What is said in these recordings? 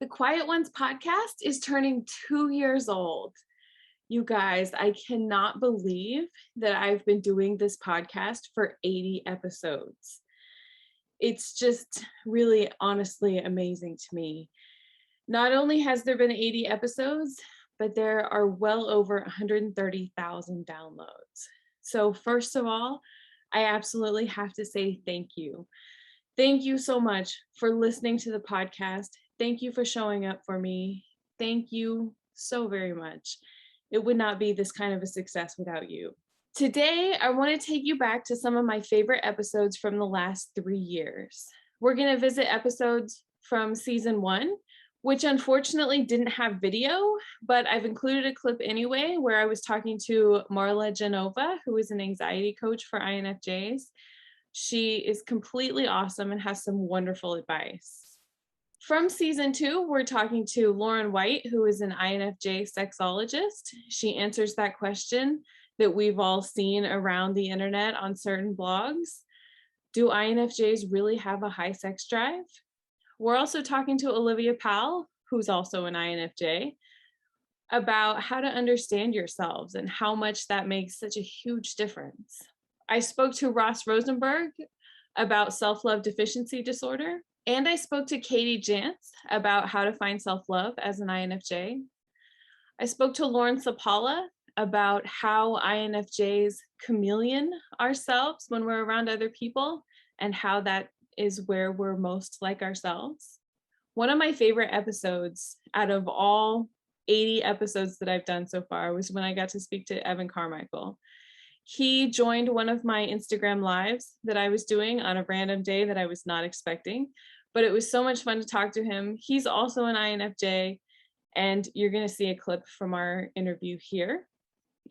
The Quiet Ones podcast is turning 2 years old. You guys, I cannot believe that I've been doing this podcast for 80 episodes. It's just really honestly amazing to me. Not only has there been 80 episodes, but there are well over 130,000 downloads. So first of all, I absolutely have to say thank you. Thank you so much for listening to the podcast. Thank you for showing up for me. Thank you so very much. It would not be this kind of a success without you. Today, I want to take you back to some of my favorite episodes from the last 3 years. We're going to visit episodes from season 1, which unfortunately didn't have video, but I've included a clip anyway where I was talking to Marla Genova, who is an anxiety coach for INFJs. She is completely awesome and has some wonderful advice. From season 2, we're talking to Lauren White, who is an INFJ Sexologist. She answers that question that we've all seen around the internet on certain blogs. Do INFJs really have a high sex drive? We're also talking to Olivia Powell, who's also an INFJ, about how to understand yourselves and how much that makes such a huge difference. I spoke to Ross Rosenberg about self-love deficiency disorder, and I spoke to Katie Janz about how to find self-love as an INFJ. I spoke to Lauren Sapala about how INFJs chameleon ourselves when we're around other people and how that is where we're most like ourselves. One of my favorite episodes out of all 80 episodes that I've done so far was when I got to speak to Evan Carmichael. He joined one of my Instagram lives that I was doing on a random day that I was not expecting, but it was so much fun to talk to him. He's also an INFJ, and you're going to see a clip from our interview here.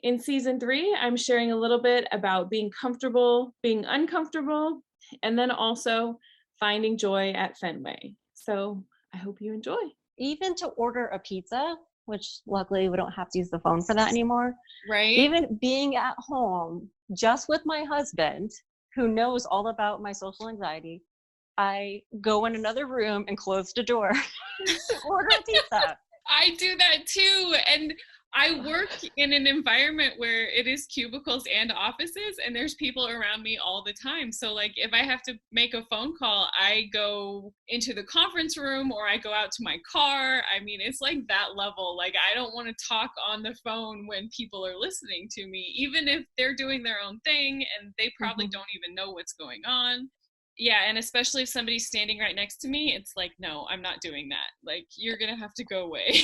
In season 3, I'm sharing a little bit about being comfortable, being uncomfortable, and then also finding joy at Fenway. So I hope you enjoy. Even to order a pizza, which luckily we don't have to use the phone for that anymore. Right. Even being at home just with my husband, who knows all about my social anxiety, I go in another room and close the door to order a pizza. I do that too. And I work in an environment where it is cubicles and offices, and there's people around me all the time. So like if I have to make a phone call, I go into the conference room or I go out to my car. I mean, it's like that level. Like I don't want to talk on the phone when people are listening to me, even if they're doing their own thing and they probably don't even know what's going on. Yeah, and especially if somebody's standing right next to me, it's like, no, I'm not doing that. Like, you're going to have to go away.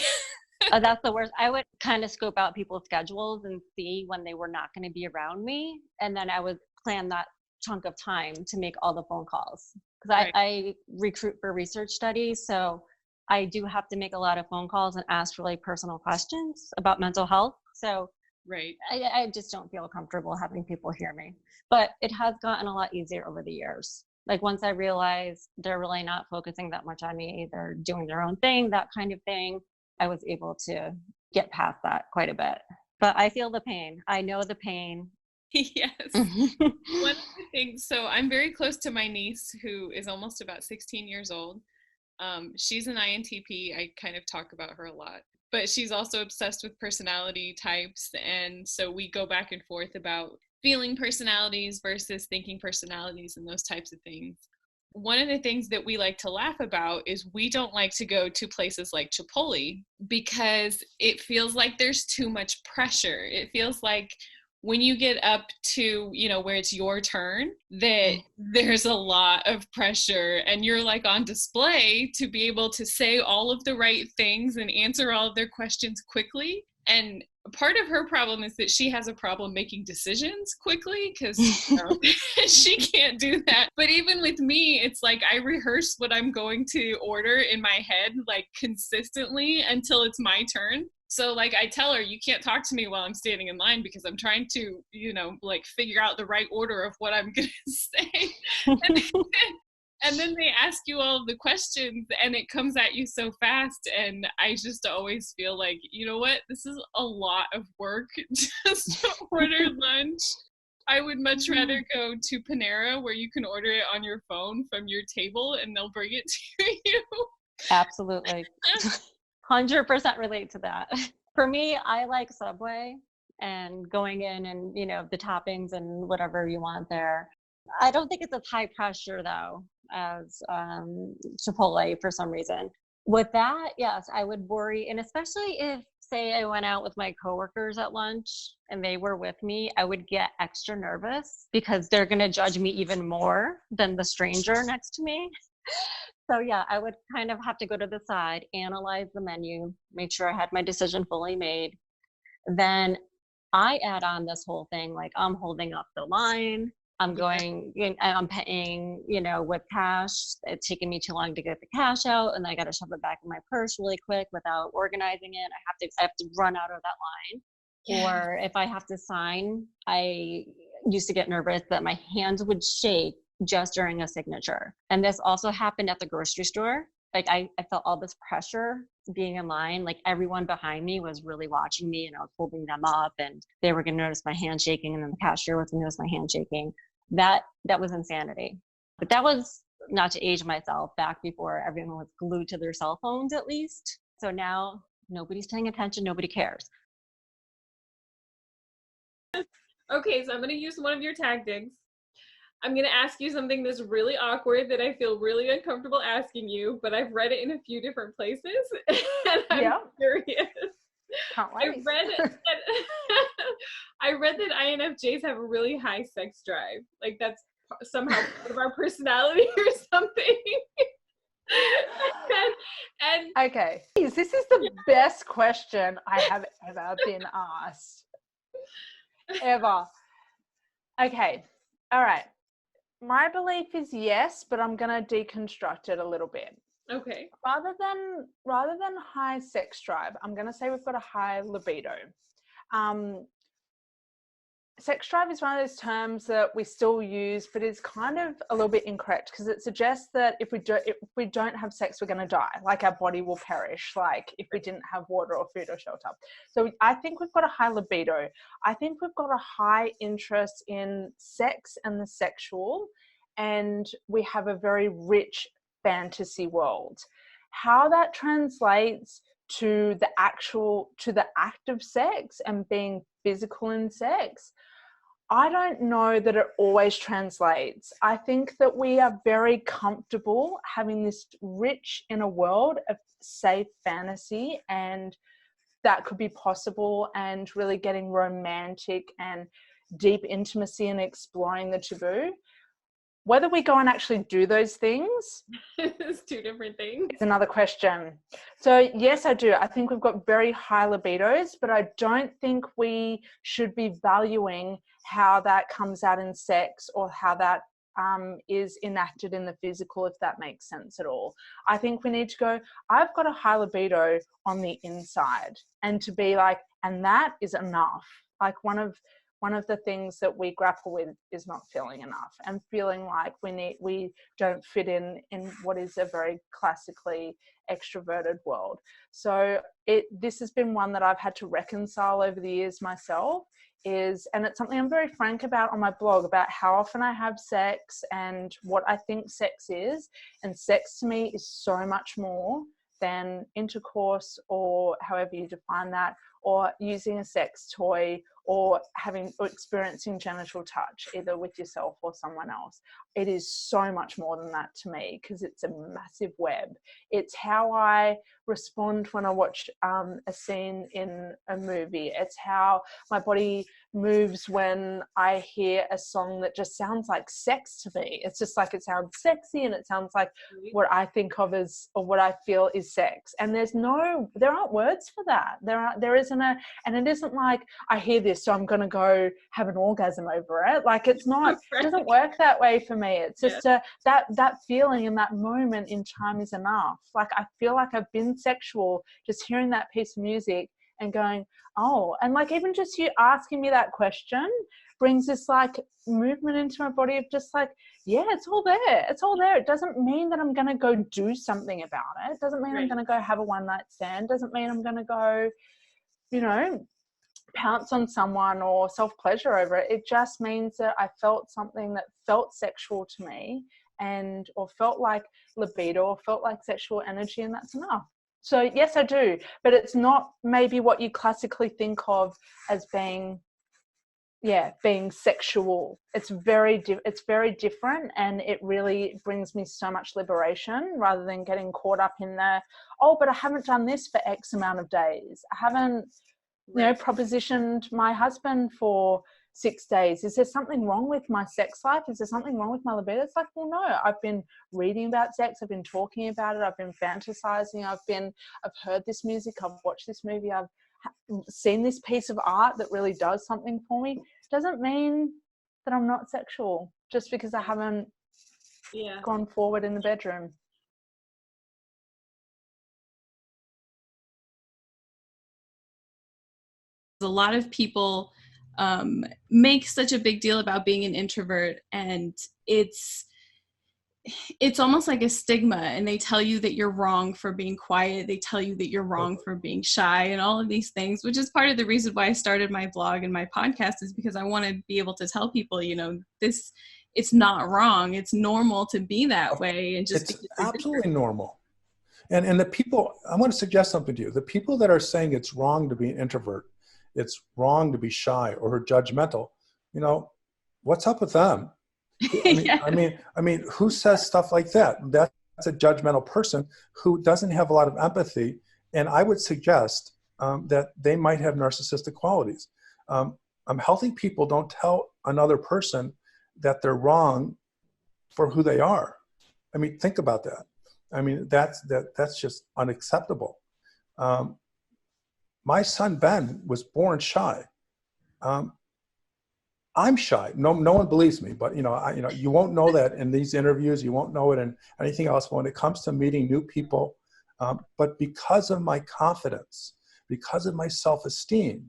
Oh, that's the worst. I would kind of scope out people's schedules and see when they were not going to be around me. And then I would plan that chunk of time to make all the phone calls. Because Right. I recruit for research studies. So I do have to make a lot of phone calls and ask really personal questions about mental health. So Right. I just don't feel comfortable having people hear me. But it has gotten a lot easier over the years. Like once I realized they're really not focusing that much on me, they're doing their own thing, that kind of thing, I was able to get past that quite a bit. But I feel the pain. I know the pain. Yes. One of the things, so I'm very close to my niece who is almost about 16 years old. She's an INTP. I kind of talk about her a lot, but she's also obsessed with personality types. And so we go back and forth about feeling personalities versus thinking personalities and those types of things. One of the things that we like to laugh about is we don't like to go to places like Chipotle because it feels like there's too much pressure. It feels like when you get up to, where it's your turn, that there's a lot of pressure and you're like on display to be able to say all of the right things and answer all of their questions quickly. And part of her problem is that she has a problem making decisions quickly because she can't do that. But even with me, it's like I rehearse what I'm going to order in my head like consistently until it's my turn. So like I tell her, you can't talk to me while I'm standing in line because I'm trying to, like figure out the right order of what I'm going to say. And then they ask you all of the questions and it comes at you so fast. And I just always feel like, you know what, this is a lot of work just to order lunch. I would much rather go to Panera where you can order it on your phone from your table and they'll bring it to you. Absolutely. 100% relate to that. For me, I like Subway and going in and, the toppings and whatever you want there. I don't think it's as high pressure though as Chipotle for some reason. With that, yes, I would worry. And especially if, say, I went out with my coworkers at lunch and they were with me, I would get extra nervous because they're going to judge me even more than the stranger next to me. So yeah, I would kind of have to go to the side, analyze the menu, make sure I had my decision fully made. Then I add on this whole thing, like I'm holding up the line. I'm I'm paying, with cash. It's taking me too long to get the cash out, and I got to shove it back in my purse really quick without organizing it. I have to run out of that line. Yeah. Or if I have to sign, I used to get nervous that my hands would shake just during a signature. And this also happened at the grocery store. Like I felt all this pressure being in line. Like everyone behind me was really watching me, and I was holding them up, and they were going to notice my hand shaking, and then the cashier was going to notice my hand shaking. That was insanity. But that was, not to age myself, back before everyone was glued to their cell phones at least. So now nobody's paying attention. Nobody cares. Okay, so I'm going to use one of your tactics. I'm going to ask you something that's really awkward that I feel really uncomfortable asking you, but I've read it in a few different places, and I'm curious. Can't wait. I read that INFJs have a really high sex drive. Like that's somehow part of our personality or something. and okay, this is the best question I have ever been asked. Ever. Okay. All right. My belief is yes, but I'm going to deconstruct it a little bit. Okay. Rather than high sex drive, I'm going to say we've got a high libido. Sex drive is one of those terms that we still use, but it's kind of a little bit incorrect because it suggests that if we don't have sex, we're going to die. Like our body will perish, like if we didn't have water or food or shelter. So I think we've got a high libido. I think we've got a high interest in sex and the sexual, and we have a very rich fantasy world. How that translates to the act of sex and being physical in sex, I don't know that it always translates. I think that we are very comfortable having this rich inner world of safe fantasy, and that could be possible, and really getting romantic and deep intimacy and exploring the taboo. Whether we go and actually do those things is two different things. It's another question. So yes, I do. I think we've got very high libidos, but I don't think we should be valuing how that comes out in sex or how that is enacted in the physical, if that makes sense at all. I think we need to go, I've got a high libido on the inside, and to be like, and that is enough. Like one of the things that we grapple with is not feeling enough and feeling like we don't fit in what is a very classically extroverted world. So this has been one that I've had to reconcile over the years myself, and it's something I'm very frank about on my blog, about how often I have sex and what I think sex is. And sex to me is so much more than intercourse, or however you define that, or using a sex toy, or experiencing genital touch, either with yourself or someone else. It is so much more than that to me, because it's a massive web. It's how I respond when I watch a scene in a movie. It's how my body moves when I hear a song that just sounds like sex to me. It's just like, it sounds sexy, and it sounds like what I think of as, or what I feel is sex. And there aren't words for that. There isn't and it isn't like, I hear this, so I'm going to go have an orgasm over it. Like, it's not, it doesn't work that way for me. It's just that feeling and that moment in time is enough. Like, I feel like I've been sexual just hearing that piece of music and going, oh, and like, even just you asking me that question brings this like movement into my body of just like, yeah, it's all there. It's all there. It doesn't mean that I'm going to go do something about it. It doesn't mean I'm going to go have a one night stand. It doesn't mean I'm going to go, pounce on someone or self-pleasure over it. It just means that I felt something that felt sexual to me, or felt like libido or felt like sexual energy, and that's enough. So yes, I do, but it's not maybe what you classically think of as being sexual. It's very different, and it really brings me so much liberation rather than getting caught up in but I haven't done this for X amount of days. I haven't, propositioned my husband for 6 days. Is there something wrong with my sex life? Is there something wrong with my libido? It's like, well, no, I've been reading about sex. I've been talking about it. I've been fantasizing. I've heard this music. I've watched this movie. I've seen this piece of art that really does something for me. Doesn't mean that I'm not sexual just because I haven't gone forward in the bedroom. A lot of people make such a big deal about being an introvert, and it's almost like a stigma, and they tell you that you're wrong for being quiet. They tell you that you're wrong for being shy and all of these things, which is part of the reason why I started my blog and my podcast, is because I want to be able to tell people, it's not wrong. It's normal to be that way. And just it's absolutely normal. And the people, I want to suggest something to you. The people that are saying it's wrong to be an introvert, it's wrong to be shy or judgmental, what's up with them? I mean, who says stuff like that? That's a judgmental person who doesn't have a lot of empathy. And I would suggest that they might have narcissistic qualities. Healthy people don't tell another person that they're wrong for who they are. I mean, think about that. I mean, that's just unacceptable. My son, Ben, was born shy. I'm shy. No one believes me, but you won't know that in these interviews. You won't know it in anything else. But when it comes to meeting new people, but because of my confidence, because of my self-esteem,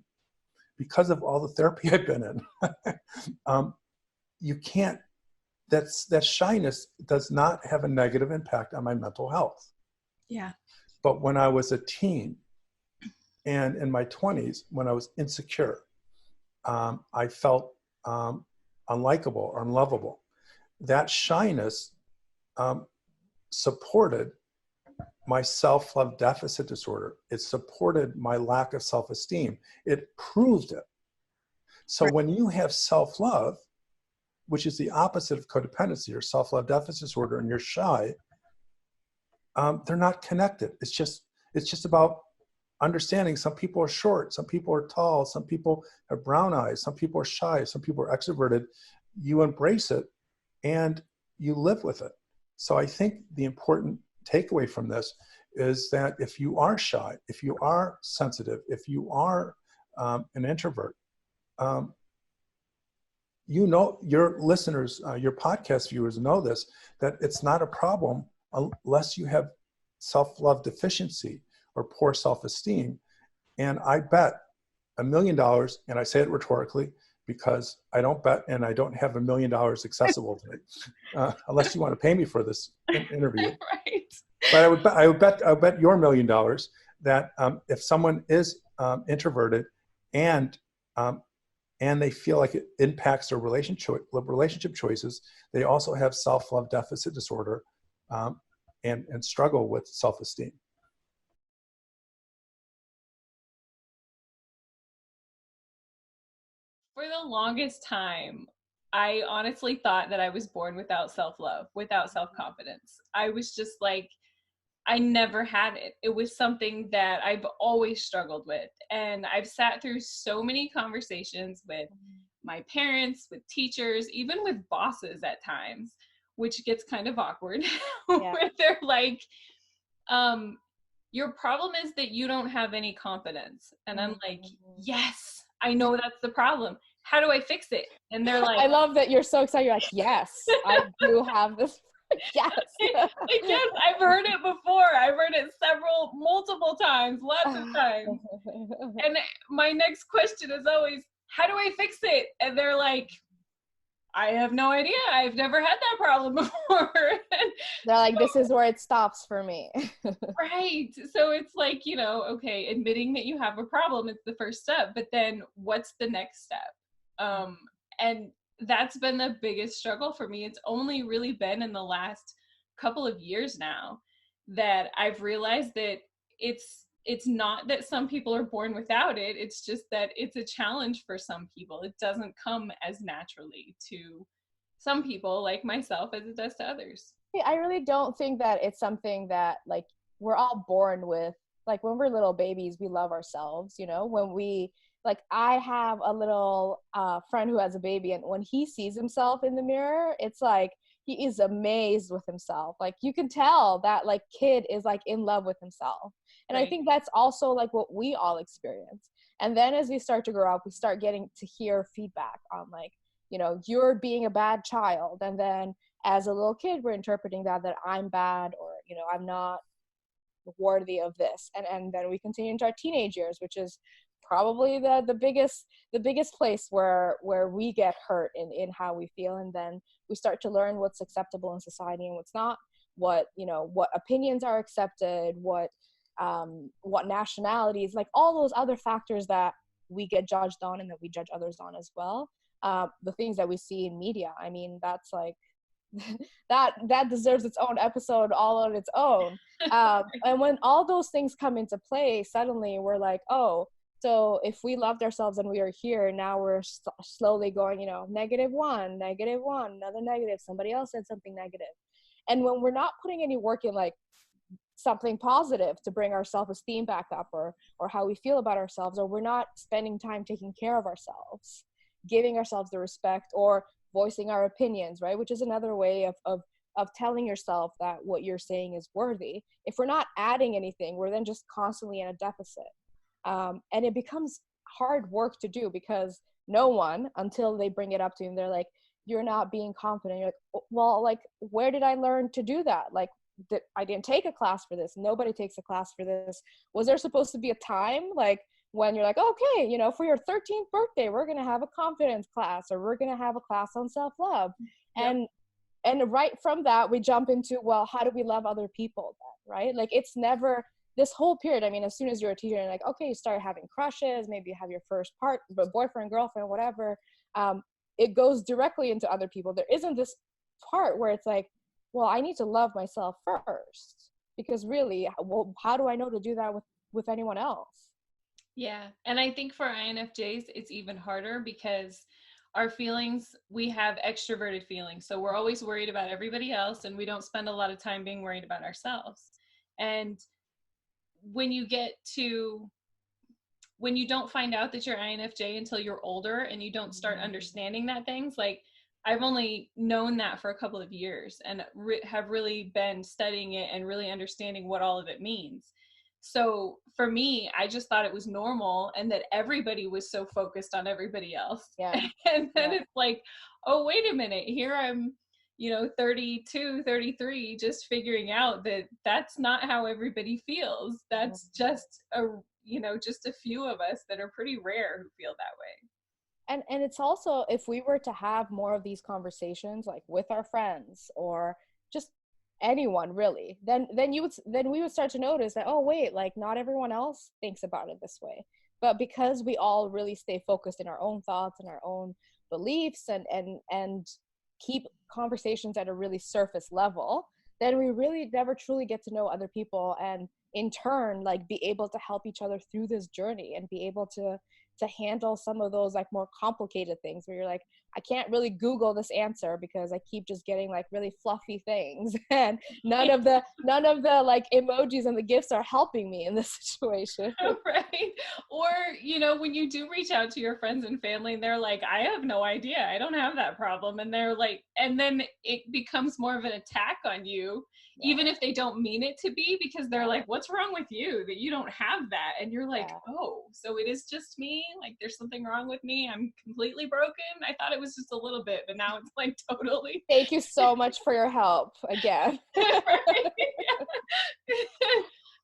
because of all the therapy I've been in, you can't. That shyness does not have a negative impact on my mental health. Yeah. But when I was a teen and in my 20s, when I was insecure, I felt unlikable or unlovable. That shyness supported my self-love deficit disorder. It supported my lack of self-esteem. It proved it. So when you have self-love, which is the opposite of codependency or self-love deficit disorder, and you're shy, they're not connected. It's just about understanding some people are short, some people are tall, some people have brown eyes, some people are shy, some people are extroverted. You embrace it and you live with it. So I think the important takeaway from this is that if you are shy, if you are sensitive, if you are an introvert, your listeners, your podcast viewers know this, that it's not a problem unless you have self-love deficiency or poor self-esteem. And I bet $1 million, and I say it rhetorically because I don't bet and I don't have $1 million accessible to me, unless you want to pay me for this interview. Right. But I would bet your $1 million that if someone is introverted and they feel like it impacts their relationship choices, they also have self-love deficit disorder and struggle with self-esteem. For the longest time, I honestly thought that I was born without self-love, without self-confidence. I was just like, I never had it. It was something that I've always struggled with. And I've sat through so many conversations with my parents, with teachers, even with bosses at times, which gets kind of awkward, where they're like, your problem is that you don't have any confidence. And I'm like, yes, I know that's the problem. How do I fix it? And they're like, I love that you're so excited. You're like, yes, I do have this. Yes. Yes, I've heard it before. I've heard it multiple times, lots of times. And my next question is always, how do I fix it? And they're like, I have no idea. I've never had that problem before. They're like, this is where it stops for me. Right. So it's like, okay, admitting that you have a problem is the first step, but then what's the next step? And that's been the biggest struggle for me. It's only really been in the last couple of years now that I've realized that it's not that some people are born without it. It's just that it's a challenge for some people. It doesn't come as naturally to some people like myself as it does to others. I really don't think that it's something that like we're all born with. Like when we're little babies, we love ourselves, you know, when we like, I have a little friend who has a baby, and when he sees himself in the mirror, it's like he is amazed with himself. Like you can tell that like kid is like in love with himself. And Right. I think that's also like what we all experience. And then as we start to grow up, we start getting to hear feedback on like, you know, you're being a bad child. And then as a little kid, we're interpreting that I'm bad, or, you know, I'm not worthy of this. And then we continue into our teenage years, which is probably the biggest place where we get hurt in how we feel. And then we start to learn what's acceptable in society and what's not, what, you know, what opinions are accepted, what nationalities, like all those other factors that we get judged on and that we judge others on as well. The things that we see in media, I mean, that's like that deserves its own episode all on its own. And when all those things come into play, suddenly we're like, oh, so if we loved ourselves and we are here, now we're slowly going, you know, -1, another negative, somebody else said something negative. And when we're not putting any work in like something positive to bring our self-esteem back up, or how we feel about ourselves, or we're not spending time taking care of ourselves, giving ourselves the respect, or voicing our opinions, right? Which is another way of telling yourself that what you're saying is worthy. If we're not adding anything, we're then just constantly in a deficit. And it becomes hard work to do, because no one, until they bring it up to you and they're like, you're not being confident. You're like, well, like, where did I learn to do that? Like, I didn't take a class for this. Nobody takes a class for this. Was there supposed to be a time like when you're like, okay, you know, for your 13th birthday, we're going to have a confidence class, or we're going to have a class on self-love. Yep. And right from that, we jump into, well, how do we love other people then, right? Like, it's never this whole period. I mean, as soon as you're a teacher and like, okay, you start having crushes, maybe you have your first boyfriend, girlfriend, whatever. It goes directly into other people. There isn't this part where it's like, well, I need to love myself first, because really, well, how do I know to do that with anyone else? Yeah. And I think for INFJs, it's even harder because our feelings, we have extroverted feelings. So we're always worried about everybody else, and we don't spend a lot of time being worried about ourselves. And when you don't find out that you're INFJ until you're older, and you don't start understanding that things, like, I've only known that for a couple of years, and have really been studying it and really understanding what all of it means. So for me, I just thought it was normal, and that everybody was so focused on everybody else. Yeah. And then it's like, oh, wait a minute, here I'm, 32, 33, just figuring out that that's not how everybody feels. That's just just a few of us that are pretty rare who feel that way. And it's also, if we were to have more of these conversations, like with our friends or just anyone really, then we would start to notice that, oh wait, like not everyone else thinks about it this way. But because we all really stay focused in our own thoughts and our own beliefs, and keep conversations at a really surface level, then we really never truly get to know other people, and in turn, like, be able to help each other through this journey, and be able to handle some of those like more complicated things where you're like, I can't really Google this answer because I keep just getting like really fluffy things, and none of the like emojis and the gifts are helping me in this situation. Right. Or, when you do reach out to your friends and family and they're like, I have no idea, I don't have that problem. And they're like, and then it becomes more of an attack on you, even if they don't mean it to be, because they're like, what's wrong with you that you don't have that? And you're like, oh, so it is just me? Like, there's something wrong with me? I'm completely broken? I thought it was just a little bit, but now it's like totally. Thank you so much for your help again.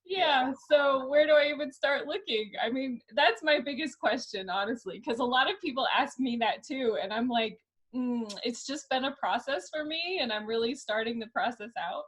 Yeah. So where do I even start looking? I mean, that's my biggest question, honestly, because a lot of people ask me that too. And I'm like, it's just been a process for me, and I'm really starting the process out.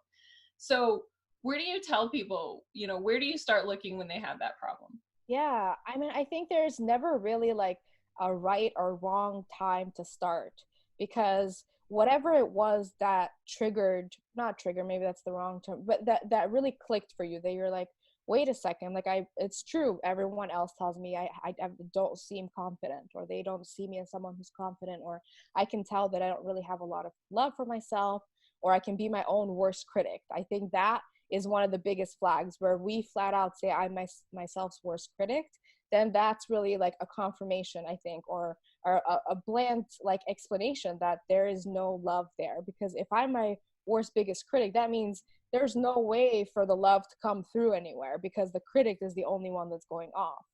So where do you tell people, where do you start looking when they have that problem? Yeah. I mean, I think there's never really like a right or wrong time to start. because whatever it was that maybe that's the wrong term, but that really clicked for you, that you're like, wait a second, like it's true, everyone else tells me I don't seem confident, or they don't see me as someone who's confident, or I can tell that I don't really have a lot of love for myself, or I can be my own worst critic. I think that is one of the biggest flags, where we flat out say I'm myself's worst critic. Then that's really like a confirmation, I think, or a bland like explanation that there is no love there. Because if I'm my worst biggest critic, that means there's no way for the love to come through anywhere, because the critic is the only one that's going off.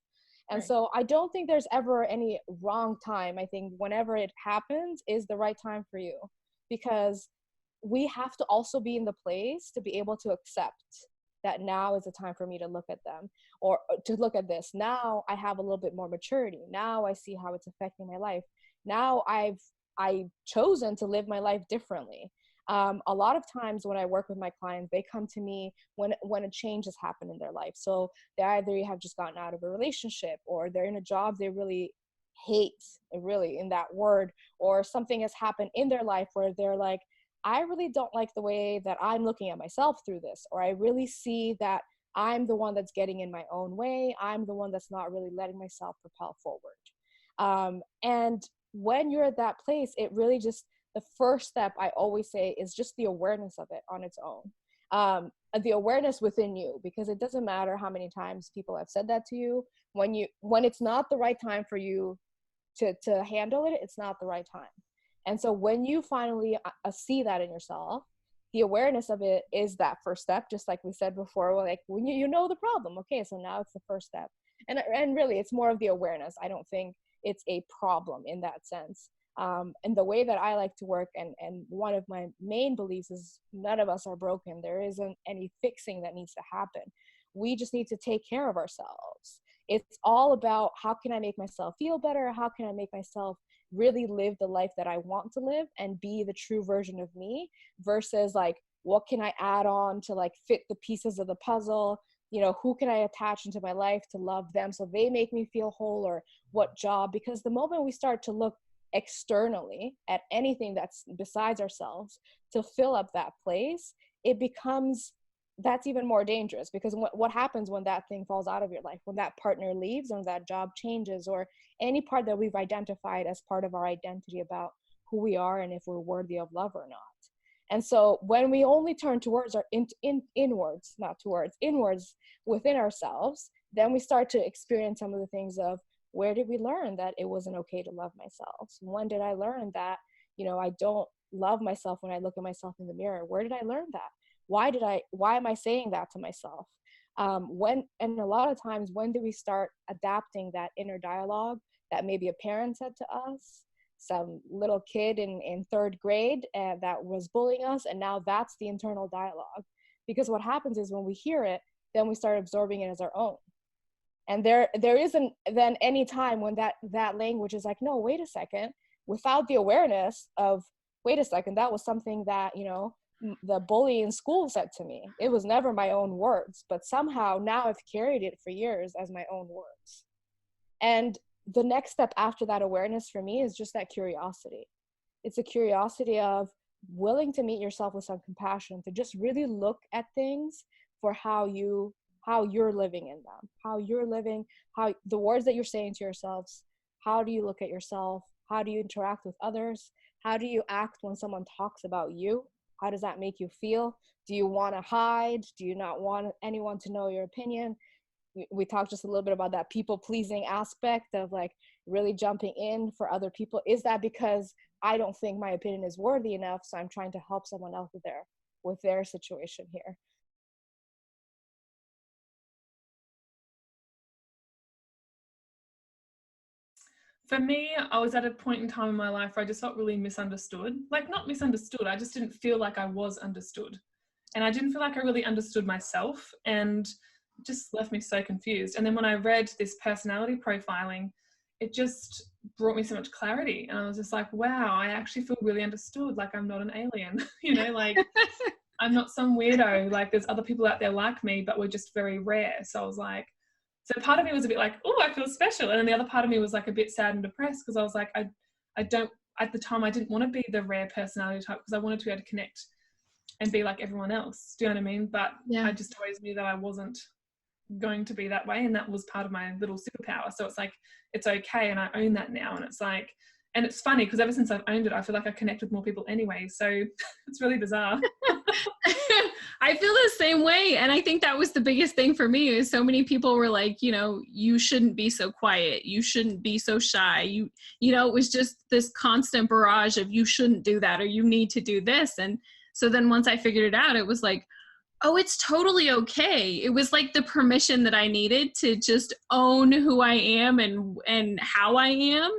And Right. so I don't think there's ever any wrong time. I think whenever it happens is the right time for you, because we have to also be in the place to be able to accept that now is the time for me to look at them, or to look at this. Now I have a little bit more maturity. Now I see how it's affecting my life. Now I've chosen to live my life differently. A lot of times when I work with my clients, they come to me when a change has happened in their life. So they either have just gotten out of a relationship, or they're in a job they really hate, really in that word, or something has happened in their life where they're like, I really don't like the way that I'm looking at myself through this, or I really see that I'm the one that's getting in my own way. I'm the one that's not really letting myself propel forward. And when you're at that place, it really just, the first step I always say is just the awareness of it on its own. The awareness within you, because it doesn't matter how many times people have said that to you. When it's not the right time for you to handle it, it's not the right time. And so when you finally see that in yourself, the awareness of it is that first step, just like we said before, like when you know the problem, okay, so now it's the first step. And really, it's more of the awareness. I don't think it's a problem in that sense. And the way that I like to work, and one of my main beliefs is none of us are broken. There isn't any fixing that needs to happen. We just need to take care of ourselves. It's all about, how can I make myself feel better? How can I make myself really live the life that I want to live and be the true version of me, versus like, what can I add on to like fit the pieces of the puzzle? You know, who can I attach into my life to love them so they make me feel whole, or what job? Because the moment we start to look externally at anything that's besides ourselves to fill up that place, it becomes, that's even more dangerous. Because what happens when that thing falls out of your life, when that partner leaves, or that job changes, or any part that we've identified as part of our identity about who we are and if we're worthy of love or not. And so when we only turn towards our inwards, not towards, inwards within ourselves, then we start to experience some of the things of, where did we learn that it wasn't okay to love myself? When did I learn that, you know, I don't love myself when I look at myself in the mirror? Where did I learn that? Why am I saying that to myself? And a lot of times, when do we start adapting that inner dialogue that maybe a parent said to us, some little kid in third grade that was bullying us, and now that's the internal dialogue? Because what happens is, when we hear it, then we start absorbing it as our own. And there isn't then any time when that language is like, no, wait a second, without the awareness of, wait a second, that was something that, you know, the bully in school said to me. It was never my own words, but somehow now I've carried it for years as my own words. And the next step after that awareness for me is just that curiosity. It's a curiosity of willing to meet yourself with some compassion, to just really look at things for how you're living in them, how you're living, how the words that you're saying to yourselves, how do you look at yourself? How do you interact with others? How do you act when someone talks about you? How does that make you feel? Do you want to hide? Do you not want anyone to know your opinion? We talked just a little bit about that people pleasing aspect of like really jumping in for other people. Is that because I don't think my opinion is worthy enough, so I'm trying to help someone else with their situation here? For me, I was at a point in time in my life where I just felt really misunderstood. Like, not misunderstood, I just didn't feel like I was understood. And I didn't feel like I really understood myself, and it just left me so confused. And then when I read this personality profiling, it just brought me so much clarity. And I was just like, wow, I actually feel really understood. Like, I'm not an alien, you know, like I'm not some weirdo. Like, there's other people out there like me, but we're just very rare. So I was like, so part of me was a bit like, oh, I feel special. And then the other part of me was like a bit sad and depressed, because I was like, I don't at the time I didn't want to be the rare personality type because I wanted to be able to connect and be like everyone else. Do you know what I mean? But I just always knew that I wasn't going to be that way, and that was part of my little superpower. So it's like, it's okay, and I own that now. And it's like, and it's funny because ever since I've owned it, I feel like I connect with more people anyway. So it's really bizarre. I feel the same way. And I think that was the biggest thing for me, is so many people were like, you know, you shouldn't be so quiet. You shouldn't be so shy. You know, it was just this constant barrage of you shouldn't do that, or you need to do this. And so then once I figured it out, it was like, oh, it's totally okay. It was like the permission that I needed to just own who I am and how I am.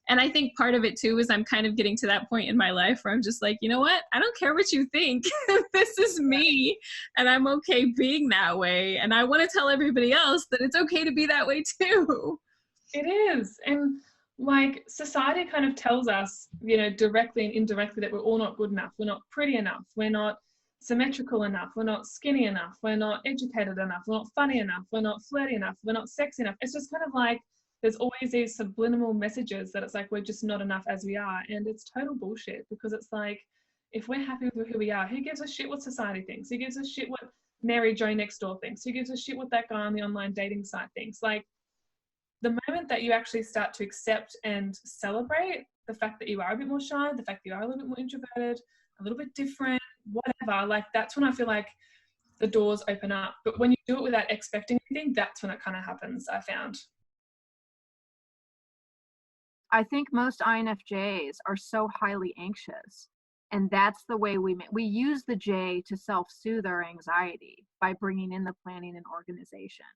And I think part of it too is I'm kind of getting to that point in my life where I'm just like, you know what? I don't care what you think. This is me, and I'm okay being that way. And I want to tell everybody else that it's okay to be that way too. It is. And like, society kind of tells us, you know, directly and indirectly, that we're all not good enough. We're not pretty enough. We're not symmetrical enough. We're not skinny enough. We're not educated enough. We're not funny enough. We're not flirty enough. We're not sexy enough. It's just kind of like, there's always these subliminal messages that it's like, we're just not enough as we are. And it's total bullshit, because it's like, if we're happy with who we are, who gives a shit what society thinks? Who gives a shit what Mary Jo next door thinks? Who gives a shit what that guy on the online dating site thinks? Like, the moment that you actually start to accept and celebrate the fact that you are a bit more shy, the fact that you are a little bit more introverted, a little bit different, whatever, like, that's when I feel like the doors open up. But when you do it without expecting anything, that's when it kind of happens, I found. I think most INFJs are so highly anxious, and that's the way we use the J to self-soothe our anxiety by bringing in the planning and organization.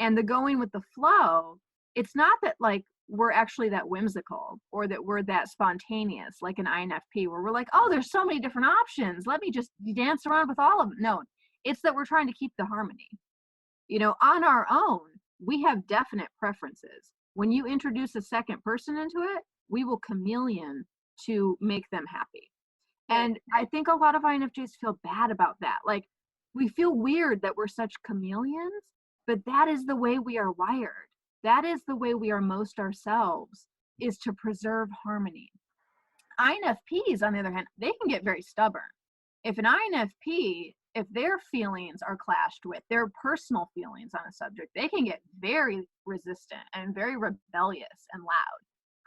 And the going with the flow, it's not that like we're actually that whimsical or that we're that spontaneous like an INFP, where we're like, oh, there's so many different options, let me just dance around with all of them. No, it's that we're trying to keep the harmony. You know, on our own, we have definite preferences. When you introduce a second person into it, we will chameleon to make them happy. And I think a lot of INFJs feel bad about that. Like, we feel weird that we're such chameleons, but that is the way we are wired. That is the way we are most ourselves, is to preserve harmony. INFPs, on the other hand, they can get very stubborn. If an INFP, if their feelings are clashed with their personal feelings on a subject, they can get very resistant and very rebellious and loud.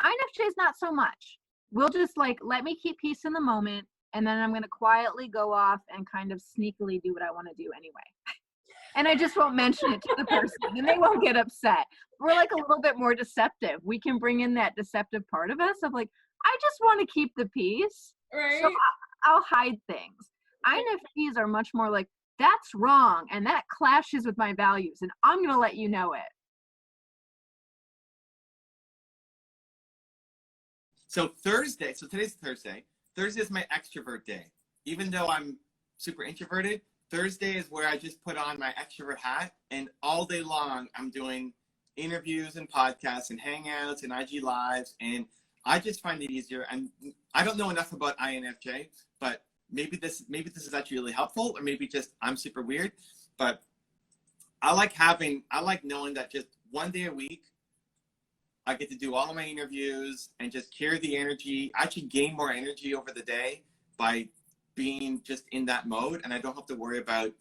INFJ is not so much. We'll just like, let me keep peace in the moment, and then I'm going to quietly go off and kind of sneakily do what I want to do anyway. And I just won't mention it to the person, and they won't get upset. We're like a little bit more deceptive. We can bring in that deceptive part of us of like, I just want to keep the peace. Right. So I'll hide things. INFPs are much more like, that's wrong, and that clashes with my values, and I'm going to let you know it. So Thursday, so today's Thursday. Thursday is my extrovert day. Even though I'm super introverted, Thursday is where I just put on my extrovert hat, and all day long I'm doing interviews and podcasts and hangouts and IG lives, and I just find it easier. And I don't know enough about INFJ, but maybe this is actually really helpful, or maybe just I'm super weird. But I like knowing that just one day a week I get to do all of my interviews and just carry the energy. I actually gain more energy over the day by being just in that mode, and I don't have to worry about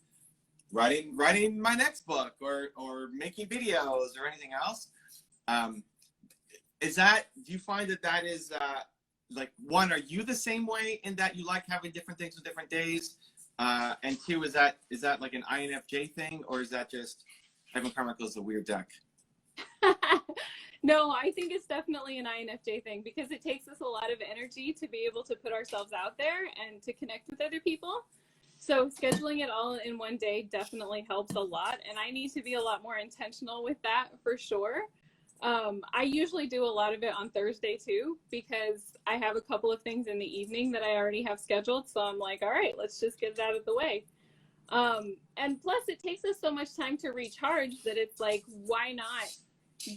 writing my next book or making videos or anything else. Do you find that is like, one, are you the same way in that you like having different things on different days? And two, is that like an INFJ thing, or is that just Evan Carmichael is a weird duck? No, I think it's definitely an INFJ thing, because it takes us a lot of energy to be able to put ourselves out there and to connect with other people. So scheduling it all in one day definitely helps a lot. And I need to be a lot more intentional with that for sure. I usually do a lot of it on Thursday too, because I have a couple of things in the evening that I already have scheduled. So I'm like, all right, let's just get that out of the way. And plus it takes us so much time to recharge that it's like, why not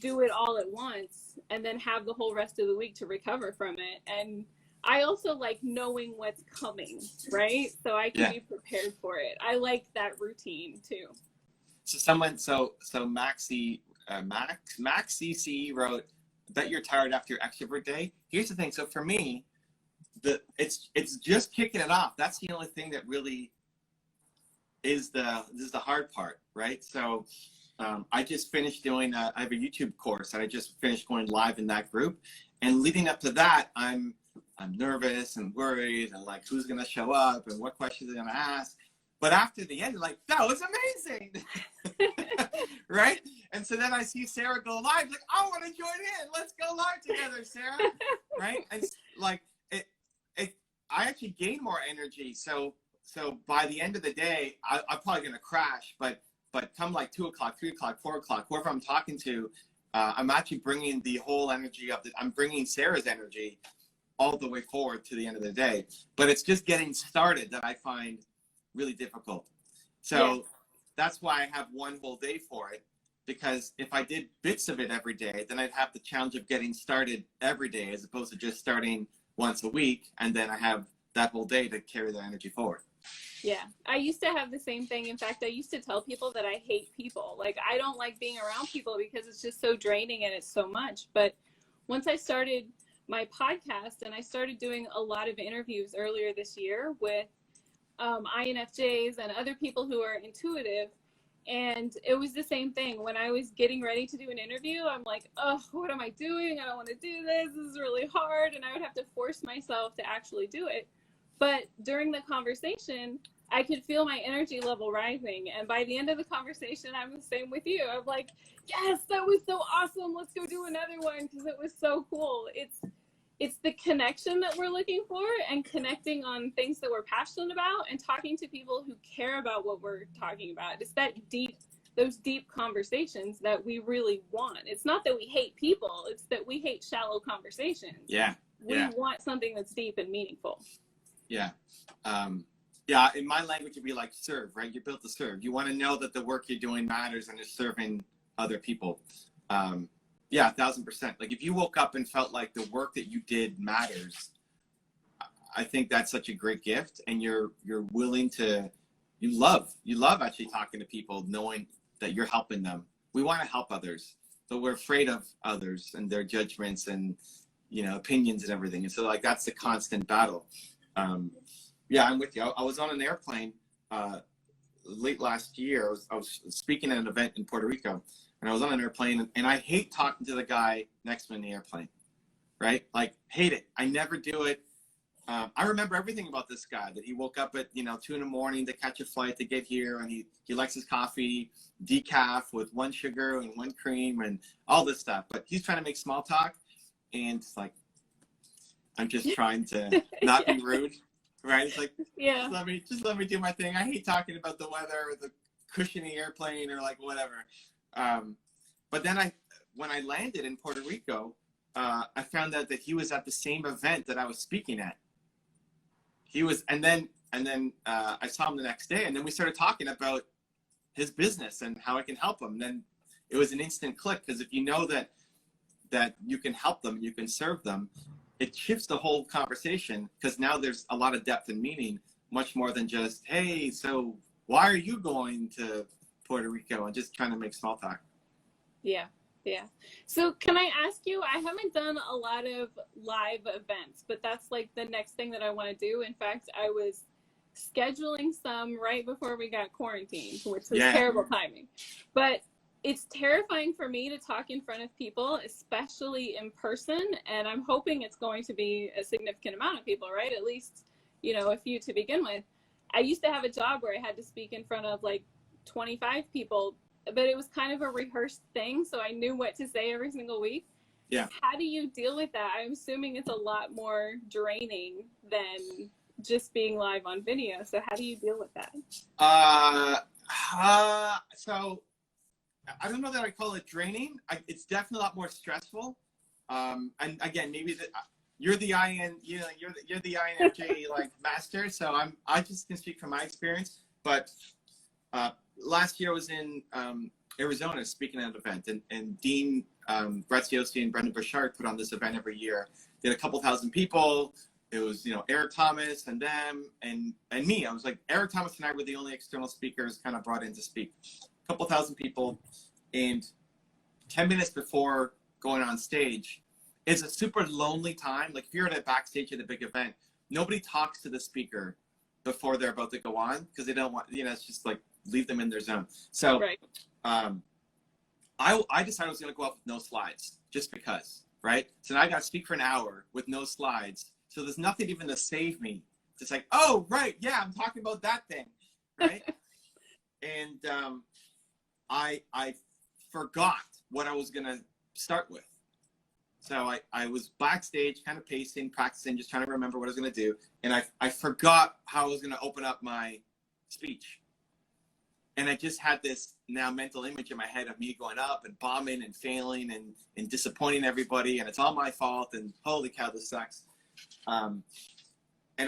do it all at once and then have the whole rest of the week to recover from it? And I also like knowing what's coming, right? So I can be prepared for it. I like that routine too. So Maxi CC wrote, bet you're tired after your extrovert day. Here's the thing. So for me, it's just kicking it off. That's the only thing that really is the hard part, right? So I just finished doing I have a YouTube course and I just finished going live in that group. And leading up to that, I'm nervous and worried and like who's gonna show up and what questions they're gonna ask. But after the end, you're like, that was amazing. Right? And so then I see Sarah go live, like, I want to join in. Let's go live together, Sarah. Right? And like I actually gain more energy. So by the end of the day, I'm probably gonna crash, but come like 2 o'clock, 3 o'clock, 4 o'clock, whoever I'm talking to, I'm actually bringing the whole energy of I'm bringing Sarah's energy all the way forward to the end of the day. But it's just getting started that I find really difficult. So that's why I have one whole day for it, because if I did bits of it every day, then I'd have the challenge of getting started every day as opposed to just starting once a week, and then I have that whole day to carry the energy forward. Yeah, I used to have the same thing. In fact, I used to tell people that I hate people. Like, I don't like being around people because it's just so draining and it's so much. But once I started my podcast and I started doing a lot of interviews earlier this year with INFJs and other people who are intuitive, and it was the same thing. When I was getting ready to do an interview, I'm like, oh, what am I doing? I don't want to do this. This is really hard. And I would have to force myself to actually do it. But during the conversation, I could feel my energy level rising. And by the end of the conversation, I'm the same with you. I'm like, yes, that was so awesome. Let's go do another one because it was so cool. It's the connection that we're looking for, and connecting on things that we're passionate about and talking to people who care about what we're talking about. It's those deep conversations that we really want. It's not that we hate people. It's that we hate shallow conversations. Yeah. We want something that's deep and meaningful. Yeah. In my language, it'd be like serve, right? You're built to serve. You want to know that the work you're doing matters and is serving other people. 1,000%. Like if you woke up and felt like the work that you did matters, I think that's such a great gift. And you're willing to, you love actually talking to people, knowing that you're helping them. We want to help others, but we're afraid of others and their judgments and, opinions and everything. And so like, that's the constant battle. I'm with you. I was on an airplane late last year. I was speaking at an event in Puerto Rico, and I was on an airplane, and I hate talking to the guy next to me in the airplane, right? Like, hate it. I never do it. I remember everything about this guy, that he woke up at 2 a.m. to catch a flight to get here, and he likes his coffee decaf with 1 sugar and 1 cream and all this stuff. But he's trying to make small talk, and it's like, I'm just trying to not be rude, right? It's like, just let me do my thing. I hate talking about the weather or the cushiony airplane or like whatever. But then when I landed in Puerto Rico, I found out that he was at the same event that I was speaking at. He was, and then I saw him the next day, and then we started talking about his business and how I can help him. And then it was an instant click, because if you know that you can help them, you can serve them, it shifts the whole conversation, because now there's a lot of depth and meaning, much more than just, hey, so why are you going to Puerto Rico, and just trying to make small talk. Yeah. So can I ask you, I haven't done a lot of live events, but that's like the next thing that I want to do. In fact, I was scheduling some right before we got quarantined, which was terrible timing. But it's terrifying for me to talk in front of people, especially in person. And I'm hoping it's going to be a significant amount of people, right? At least, a few to begin with. I used to have a job where I had to speak in front of like 25 people, but it was kind of a rehearsed thing. So I knew what to say every single week. Yeah. How do you deal with that? I'm assuming it's a lot more draining than just being live on video. So how do you deal with that? So I don't know that I call it draining. It's definitely a lot more stressful. And again, maybe you're the you're the INFJ like master. So I just can speak from my experience. But last year I was in Arizona speaking at an event, and Dean Graziosi and Brendan Burchard put on this event every year. They had a couple thousand people. It was, Eric Thomas and them and me. I was like, Eric Thomas and I were the only external speakers kind of brought in to speak. A couple thousand people. And 10 minutes before going on stage is a super lonely time. Like if you're at a backstage at a big event, nobody talks to the speaker before they're about to go on because they don't want, it's just like leave them in their zone. So Right. I decided I was going to go up with no slides just because, right? So now I got to speak for an hour with no slides. So there's nothing even to save me. It's like, oh, right. Yeah, I'm talking about that thing. Right. And I forgot what I was going to start with. So I was backstage kind of pacing, practicing, just trying to remember what I was going to do. And I forgot how I was going to open up my speech. And I just had this now mental image in my head of me going up and bombing and failing and disappointing everybody. And it's all my fault. And holy cow, this sucks. And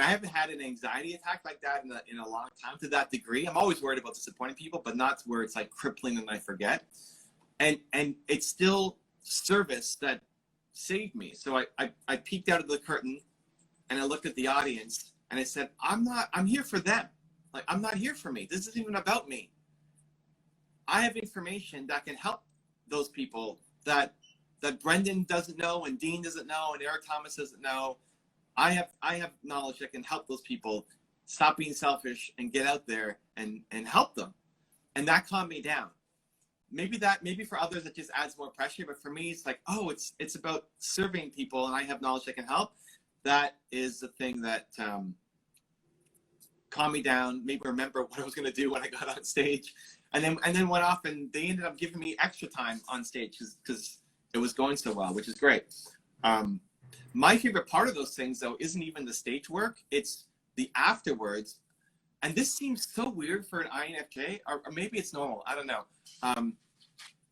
I haven't had an anxiety attack like that in a long time to that degree. I'm always worried about disappointing people, but not where it's like crippling and I forget. And it's still service that saved me. So I peeked out of the curtain and I looked at the audience and I said, I'm here for them. Like, I'm not here for me. This isn't even about me. I have information that can help those people that Brendan doesn't know and Dean doesn't know and Eric Thomas doesn't know. I have knowledge that can help those people stop being selfish and get out there and help them. And that calmed me down. Maybe for others it just adds more pressure, but for me it's like, oh, it's about serving people and I have knowledge that can help. That is the thing that calmed me down, made me remember what I was gonna do when I got on stage. And then went off and they ended up giving me extra time on stage because it was going so well, which is great. My favorite part of those things though isn't even the stage work, it's the afterwards. And this seems so weird for an INFJ, or maybe it's normal, I don't know.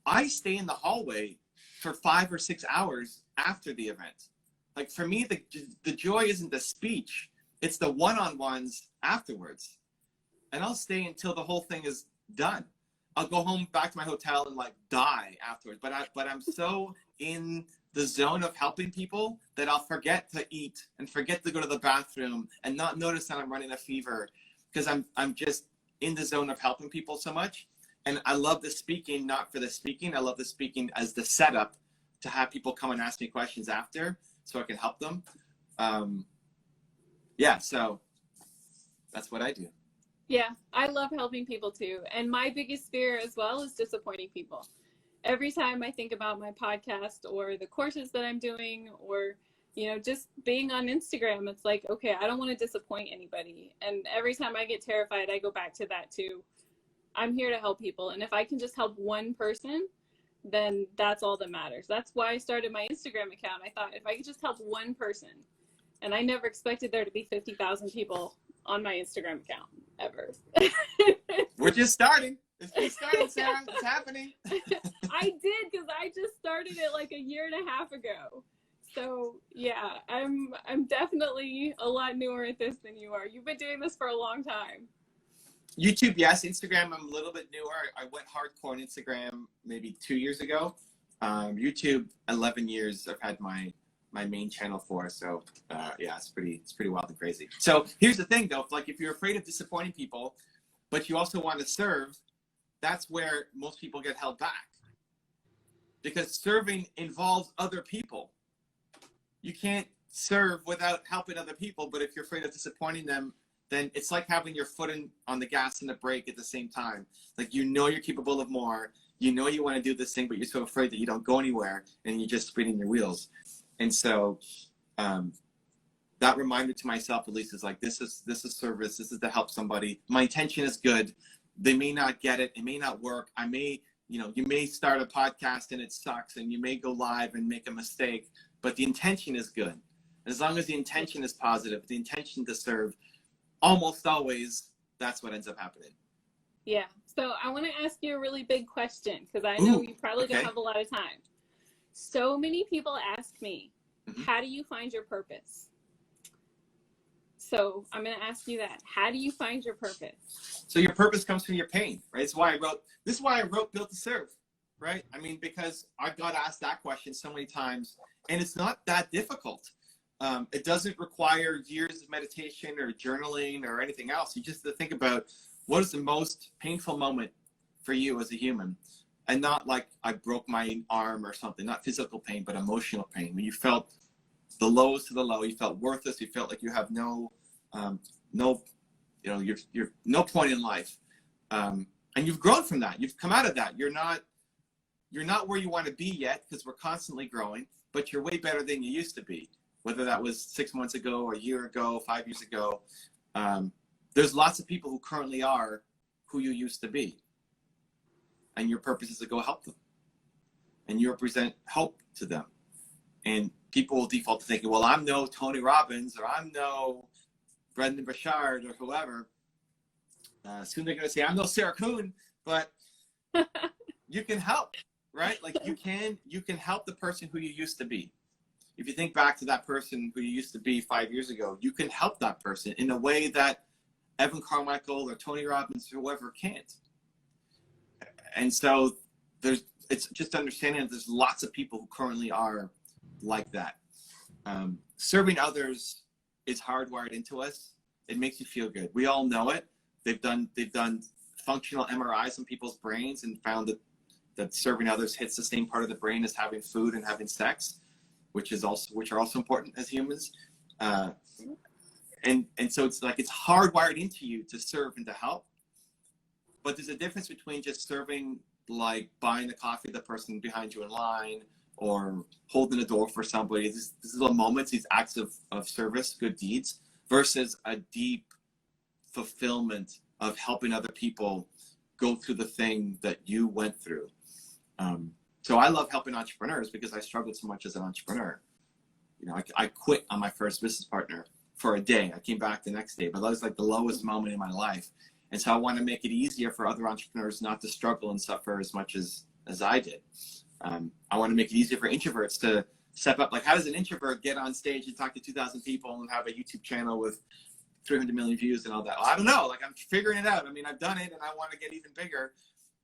I stay in the hallway for 5 or 6 hours after the event. Like for me, the joy isn't the speech, it's the one-on-ones afterwards. And I'll stay until the whole thing is done. I'll go home back to my hotel and like die afterwards. But I'm so in the zone of helping people that I'll forget to eat and forget to go to the bathroom and not notice that I'm running a fever because I'm just in the zone of helping people so much. And I love the speaking, not for the speaking. I love the speaking as the setup to have people come and ask me questions after so I can help them. Yeah, so that's what I do. Yeah, I love helping people too. And my biggest fear as well is disappointing people. Every time I think about my podcast or the courses that I'm doing or, just being on Instagram, it's like, okay, I don't want to disappoint anybody. And every time I get terrified, I go back to that too. I'm here to help people. And if I can just help one person, then that's all that matters. That's why I started my Instagram account. I thought if I could just help one person, and I never expected there to be 50,000 people on my Instagram account ever. We're just starting. It's just starting, Sarah. It's happening. I did because I just started it like a year and a half ago. So yeah, I'm definitely a lot newer at this than you are. You've been doing this for a long time. YouTube, yes. Instagram, I'm a little bit newer. I went hardcore on Instagram maybe 2 years ago. YouTube, 11 years I've had my main channel for. So yeah, it's pretty wild and crazy. So here's the thing though, like if you're afraid of disappointing people, but you also want to serve, that's where most people get held back. Because serving involves other people. You can't serve without helping other people, but if you're afraid of disappointing them, then it's like having your foot on the gas and the brake at the same time. Like you're capable of more, you want to do this thing, but you're so afraid that you don't go anywhere and you're just spinning your wheels. And so that reminder to myself at least is like, this is service, this is to help somebody. My intention is good. They may not get it, it may not work. You may start a podcast and it sucks and you may go live and make a mistake, but the intention is good. And as long as the intention is positive, the intention to serve, almost always, that's what ends up happening. Yeah. So I want to ask you a really big question because I know you probably don't have a lot of time. So many people ask me, how do you find your purpose? So I'm going to ask you that. How do you find your purpose? So your purpose comes from your pain, right? This is why I wrote Built to Serve, right? I mean, because I got asked that question so many times and it's not that difficult. It doesn't require years of meditation or journaling or anything else. You just have to think about what is the most painful moment for you as a human. and not like I broke my arm or something, not physical pain, but emotional pain. When you felt the lowest of the low, you felt worthless, you felt like you have no, you're no point in life. And you've grown from that. You've come out of that. You're not where you want to be yet, because we're constantly growing, but you're way better than you used to be. Whether that was 6 months ago, or a year ago, 5 years ago. There's lots of people who currently are who you used to be. And your purpose is to go help them. And you represent hope to them. And people will default to thinking, well, I'm no Tony Robbins, or I'm no Brendan Burchard, or whoever. Soon they're going to say, I'm no Sarah Kuhn, but you can help, right? Like you can help the person who you used to be. If you think back to that person who you used to be 5 years ago, you can help that person in a way that Evan Carmichael or Tony Robbins or whoever can't. And so it's just understanding that there's lots of people who currently are like that. Serving others is hardwired into us. It makes you feel good. We all know it. They've done functional MRIs on people's brains and found that serving others hits the same part of the brain as having food and having sex, which are also important as humans. And so it's like it's hardwired into you to serve and to help. But there's a difference between just serving, like buying the coffee of the person behind you in line, or holding the door for somebody. These little moments, these acts of service, good deeds, versus a deep fulfillment of helping other people go through the thing that you went through. So I love helping entrepreneurs because I struggled so much as an entrepreneur. I quit on my first business partner for a day. I came back the next day, but that was like the lowest moment in my life. And so I want to make it easier for other entrepreneurs not to struggle and suffer as much as I did. I want to make it easier for introverts to step up. Like, how does an introvert get on stage and talk to 2,000 people and have a YouTube channel with 300 million views and all that? Well, I don't know. Like, I'm figuring it out. I mean, I've done it and I want to get even bigger.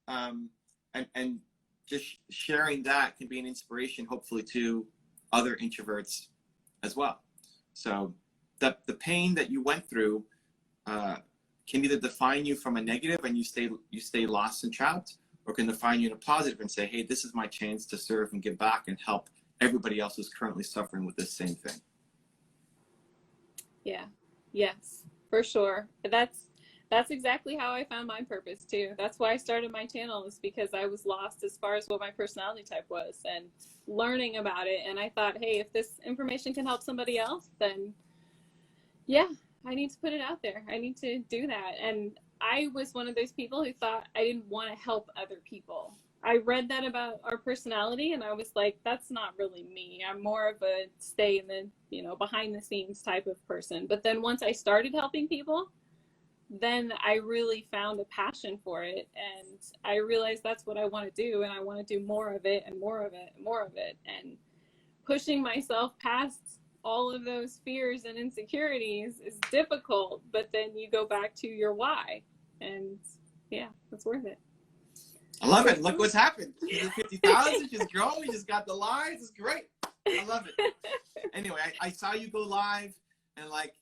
And just sharing that can be an inspiration, hopefully, to other introverts as well. So the pain that you went through can either define you from a negative and you stay lost and trapped, or can define you in a positive and say, hey, this is my chance to serve and give back and help everybody else who's currently suffering with this same thing. Yeah. Yes, for sure. That's exactly how I found my purpose too. That's why I started my channel, is because I was lost as far as what my personality type was and learning about it. And I thought, hey, if this information can help somebody else, then yeah, I need to put it out there. I need to do that. And I was one of those people who thought I didn't want to help other people. I read that about our personality and I was like, that's not really me. I'm more of a stay in the, behind the scenes type of person. But then once I started helping people, then I really found a passion for it. And I realized that's what I want to do. And I want to do more of it and more of it and more of it. And pushing myself past all of those fears and insecurities is difficult, but then you go back to your why, and yeah, it's worth it. I love it. Look what's happened. She's at 50,000, she's growing, just got the lives. It's great. I love it. Anyway, I saw you go live and like,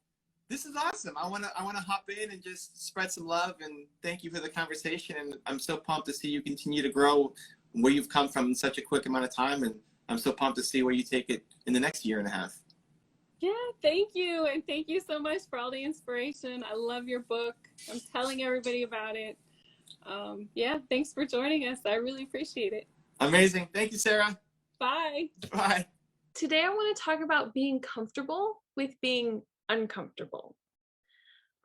this is awesome. I wanna hop in and just spread some love, and thank you for the conversation. And I'm so pumped to see you continue to grow where you've come from in such a quick amount of time. And I'm so pumped to see where you take it in the next year and a half. Yeah, thank you. And thank you so much for all the inspiration. I love your book. I'm telling everybody about it. Yeah, thanks for joining us. I really appreciate it. Amazing. Thank you, Sarah. Bye. Bye. Today I want to talk about being comfortable with being uncomfortable.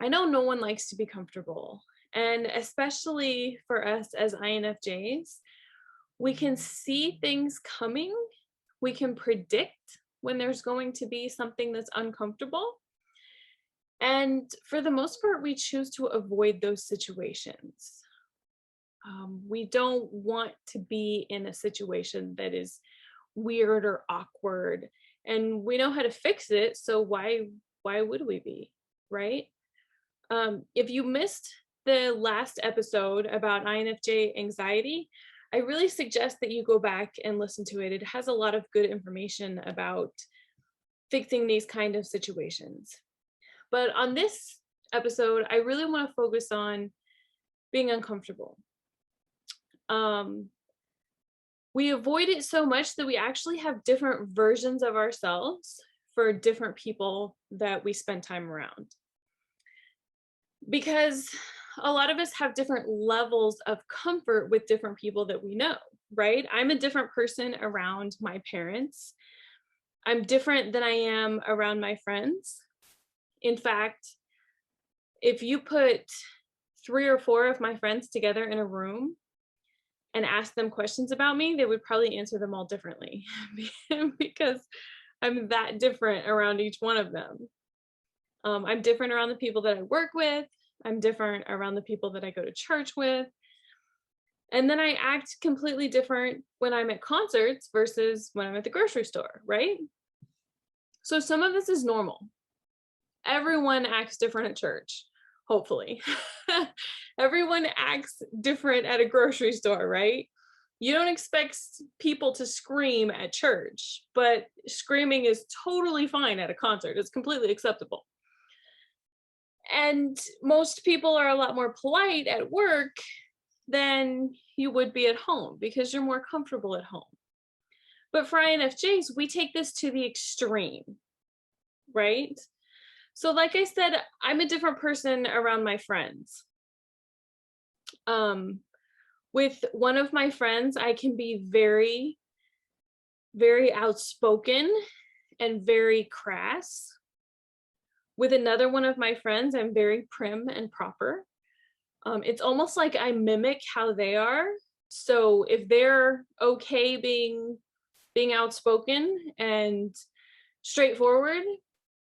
I know no one likes to be comfortable, and especially for us as INFJs, we can see things coming. We can predict when there's going to be something that's uncomfortable. And for the most part, we choose to avoid those situations. We don't want to be in a situation that is weird or awkward, and we know how to fix it. So why would we be, right? If you missed the last episode about INFJ anxiety, I really suggest that you go back and listen to it. It has a lot of good information about fixing these kind of situations. But on this episode, I really want to focus on being uncomfortable. we avoid it so much that we actually have different versions of ourselves for different people that we spend time around. Because a lot of us have different levels of comfort with different people that we know, right? I'm a different person around my parents. I'm different than I am around my friends. In fact, if you put 3 or 4 of my friends together in a room and ask them questions about me, they would probably answer them all differently because I'm that different around each one of them. I'm different around the people that I work with. I'm different around the people that I go to church with. And then I act completely different when I'm at concerts versus when I'm at the grocery store, right? So some of this is normal. Everyone acts different at church, hopefully. Everyone acts different at a grocery store, right? You don't expect people to scream at church, but screaming is totally fine at a concert. It's completely acceptable. And most people are a lot more polite at work than you would be at home because you're more comfortable at home. But for INFJs, we take this to the extreme, right? So like I said, I'm a different person around my friends. With one of my friends, I can be very, very outspoken and very crass. With another one of my friends, I'm very prim and proper. It's almost like I mimic how they are. So if they're okay being outspoken and straightforward,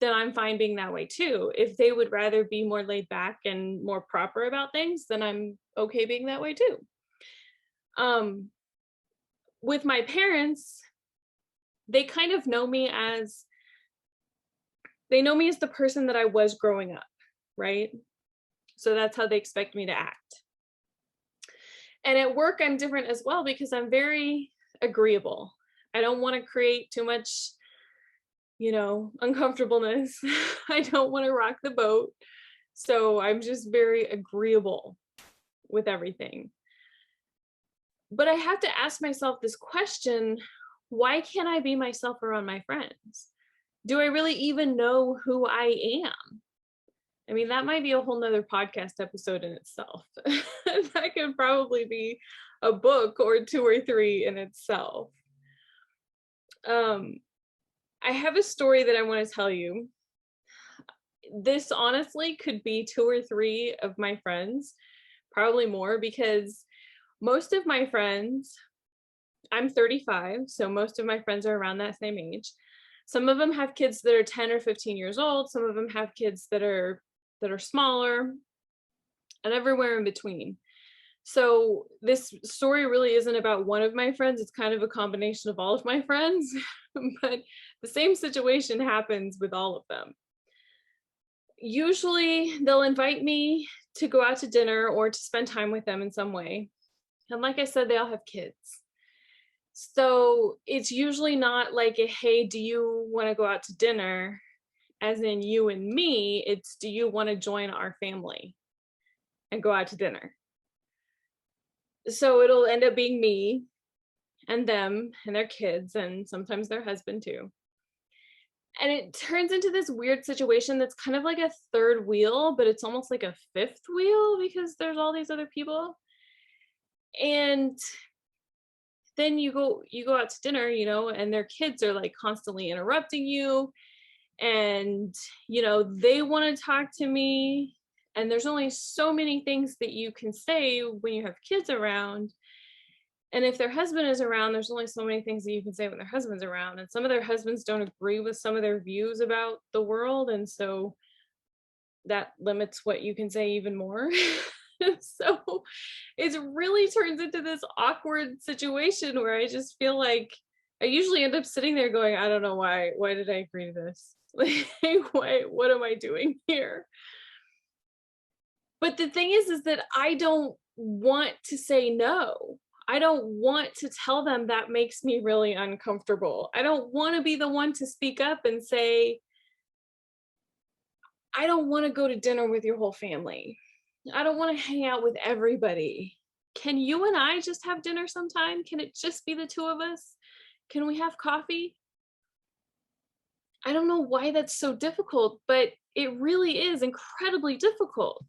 then I'm fine being that way too. If they would rather be more laid back and more proper about things, then I'm okay being that way too. With my parents, they kind of know me as the person that I was growing up, right? So that's how they expect me to act. And at work, I'm different as well because I'm very agreeable. I don't want to create too much, uncomfortableness. I don't want to rock the boat. So I'm just very agreeable with everything. But I have to ask myself this question, why can't I be myself around my friends? Do I really even know who I am? I mean, that might be a whole nother podcast episode in itself. That could probably be a book or 2 or 3 in itself. I have a story that I want to tell you. This honestly could be 2 or 3 of my friends, probably more, because most of my friends, I'm 35, so most of my friends are around that same age. Some of them have kids that are 10 or 15 years old. Some of them have kids that are smaller, and everywhere in between. So this story really isn't about one of my friends. It's kind of a combination of all of my friends, but the same situation happens with all of them. Usually they'll invite me to go out to dinner or to spend time with them in some way. And like I said, they all have kids. So it's usually not like a, hey, do you want to go out to dinner? As in you and me, it's, do you want to join our family and go out to dinner? So it'll end up being me and them and their kids and sometimes their husband too. And it turns into this weird situation that's kind of like a third wheel, but it's almost like a fifth wheel because there's all these other people. And then you go out to dinner, and their kids are like constantly interrupting you. And, they want to talk to me. And there's only so many things that you can say when you have kids around. And if their husband is around, there's only so many things that you can say when their husband's around. And some of their husbands don't agree with some of their views about the world. And so that limits what you can say even more. So it really turns into this awkward situation where I just feel like I usually end up sitting there going, I don't know why did I agree to this? Like, what am I doing here? But the thing is that I don't want to say no. I don't want to tell them that makes me really uncomfortable. I don't want to be the one to speak up and say, I don't want to go to dinner with your whole family. I don't want to hang out with everybody. can you and I just have dinner sometime? Can it just be the two of us? Can we have coffee? I don't know why that's so difficult, but it really is incredibly difficult.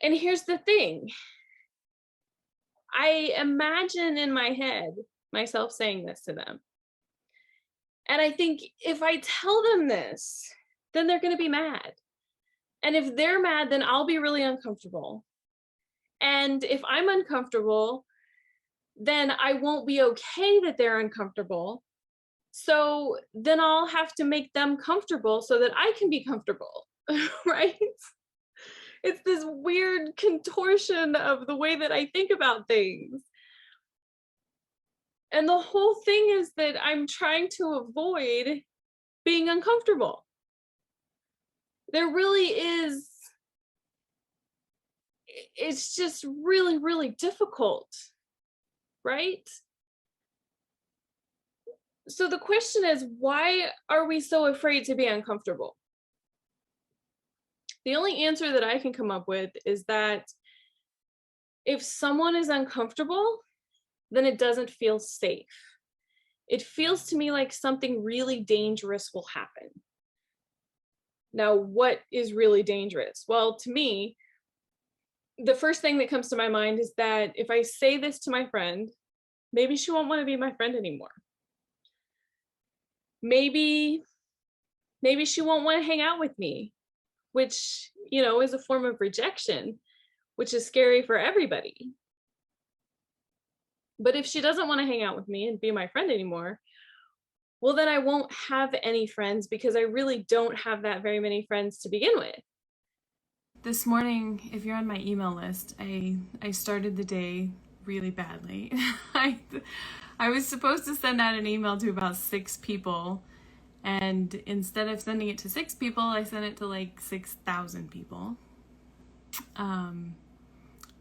And here's the thing. I imagine in my head myself saying this to them. And I think if I tell them this, then they're going to be mad. And if they're mad, then I'll be really uncomfortable. And if I'm uncomfortable, then I won't be okay that they're uncomfortable. So then I'll have to make them comfortable so that I can be comfortable, right? It's this weird contortion of the way that I think about things. And the whole thing is that I'm trying to avoid being uncomfortable. There really is, it's just really, really difficult, right? So the question is, why are we so afraid to be uncomfortable? The only answer that I can come up with is that if someone is uncomfortable, then it doesn't feel safe. It feels to me like something really dangerous will happen. Now, what is really dangerous? Well, to me, the first thing that comes to my mind is that if I say this to my friend, maybe she won't want to be my friend anymore. Maybe she won't want to hang out with me, which, you know, is a form of rejection, which is scary for everybody. But if she doesn't want to hang out with me and be my friend anymore, well, then I won't have any friends because I really don't have that very many friends to begin with. This morning, if you're on my email list, I started the day really badly. I was supposed to send out an email to about 6 people, and instead of sending it to 6 people, I sent it to like 6,000 people.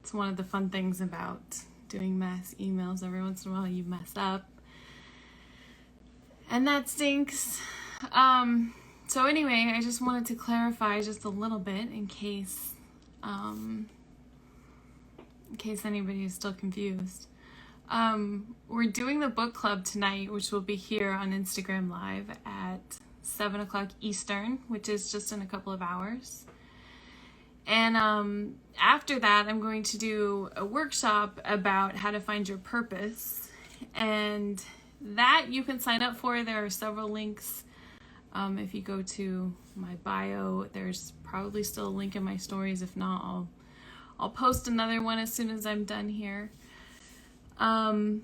It's one of the fun things about doing mass emails. Every once in a while you mess up, and that stinks. So anyway, I just wanted to clarify just a little bit in case anybody is still confused. We're doing the book club tonight, which will be here on Instagram Live at 7 o'clock Eastern, which is just in a couple of hours. And after that, I'm going to do a workshop about how to find your purpose. And that you can sign up for. There are several links. If you go to my bio, there's probably still a link in my stories. If not, I'll post another one as soon as I'm done here. We're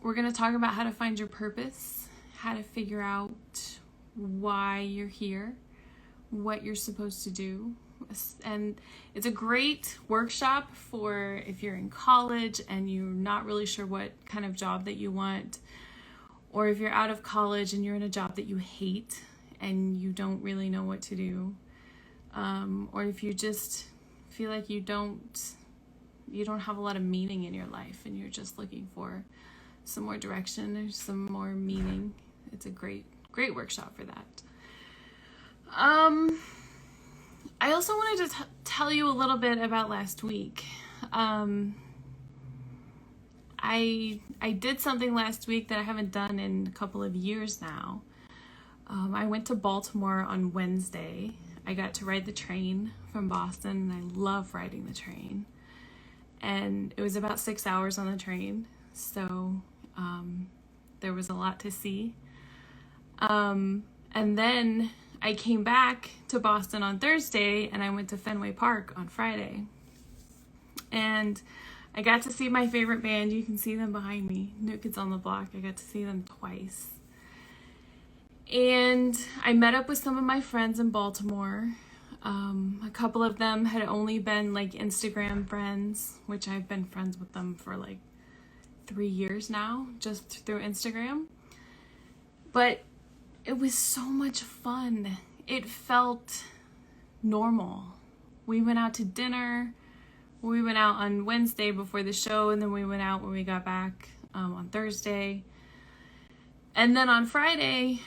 going to talk about how to find your purpose, how to figure out why you're here, what you're supposed to do. And it's a great workshop for if you're in college and you're not really sure what kind of job that you want, or if you're out of college and you're in a job that you hate and you don't really know what to do, or if you just feel like you don't have a lot of meaning in your life and you're just looking for some more direction or some more meaning. It's a great workshop for that. I also wanted to tell you a little bit about last week. I did something last week that I haven't done in a couple of years now. I went to Baltimore on Wednesday. I got to ride the train from Boston, and I love riding the train. And it was about 6 hours on the train, so there was a lot to see. And then I came back to Boston on Thursday, and I went to Fenway Park on Friday. And I got to see my favorite band. You can see them behind me, New Kids on the Block. I got to see them twice. And I met up with some of my friends in Baltimore. A couple of them had only been like Instagram friends, which I've been friends with them for like 3 years now, just through Instagram. But it was so much fun. It felt normal. We went out to dinner. We went out on Wednesday before the show, and then we went out when we got back on Thursday. And then on Friday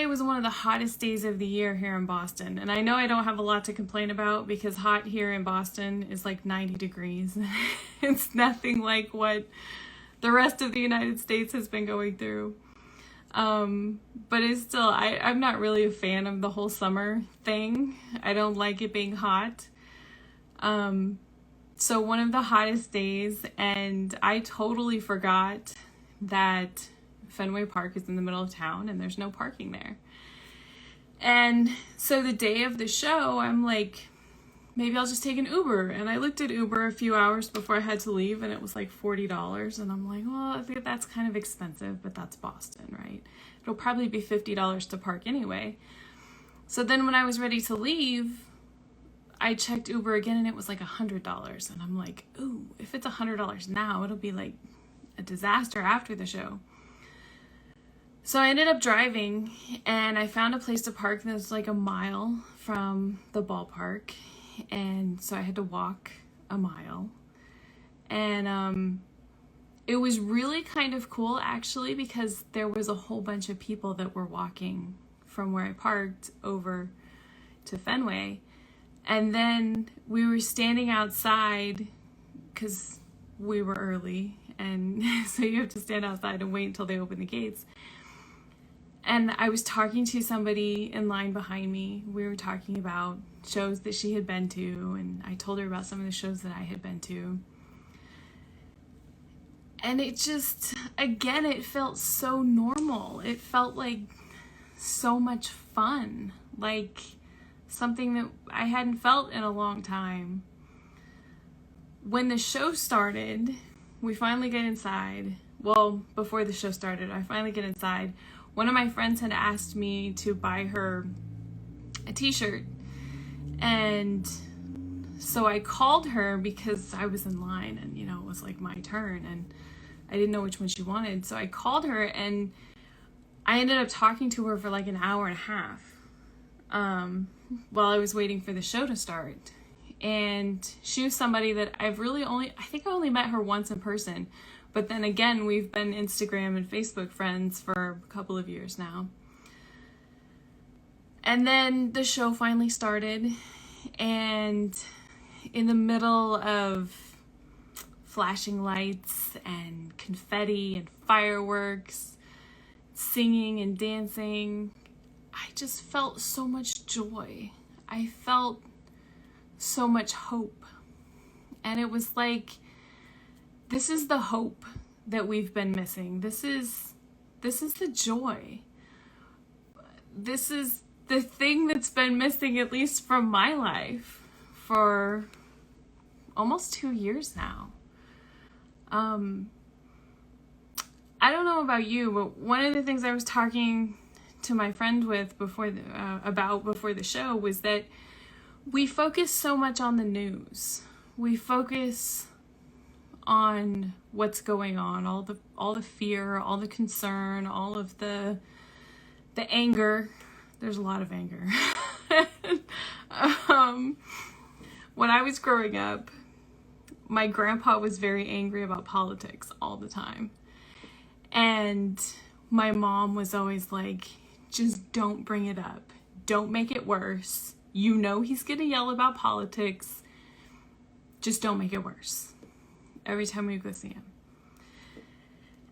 was one of the hottest days of the year here in Boston. And I know I don't have a lot to complain about because hot here in Boston is like 90 degrees. It's nothing like what the rest of the United States has been going through. But it's still, I'm not really a fan of the whole summer thing. I don't like it being hot. So one of the hottest days, and I totally forgot that Fenway Park is in the middle of town and there's no parking there. And so the day of the show, I'm like, maybe I'll just take an Uber. And I looked at Uber a few hours before I had to leave and it was like $40. And I'm like, well, I think that's kind of expensive, but that's Boston, right? It'll probably be $50 to park anyway. So then when I was ready to leave, I checked Uber again and it was like $100. And I'm like, ooh, if it's $100 now, it'll be like a disaster after the show. So I ended up driving and I found a place to park that was like a mile from the ballpark. And so I had to walk a mile. And it was really kind of cool actually because there was a whole bunch of people that were walking from where I parked over to Fenway. And then we were standing outside because we were early. And so you have to stand outside and wait until they open the gates. And I was talking to somebody in line behind me. We were talking about shows that she had been to, and I told her about some of the shows that I had been to. And it just, again, it felt so normal. It felt like so much fun, like something that I hadn't felt in a long time. When the show started, we finally get inside. Well, before the show started, I finally get inside. One of my friends had asked me to buy her a t-shirt. And so I called her because I was in line and, you know, it was like my turn and I didn't know which one she wanted. So I called her and I ended up talking to her for like an hour and a half while I was waiting for the show to start. And she was somebody that I think I only met her once in person. But then again, we've been Instagram and Facebook friends for a couple of years now. And then the show finally started, and in the middle of flashing lights and confetti and fireworks, singing and dancing, I just felt so much joy. I felt so much hope. And it was like, this is the hope that we've been missing. This is the joy. This is the thing that's been missing, at least from my life, for almost 2 years now. I don't know about you, but one of the things I was talking to my friend with before the show was that we focus so much on the news. We focus on what's going on, all the fear, all the concern, all of the anger. There's a lot of anger. When I was growing up, my grandpa was very angry about politics all the time. And my mom was always like, just don't bring it up. Don't make it worse. You know he's gonna yell about politics. Just don't make it worse. Every time we go see him.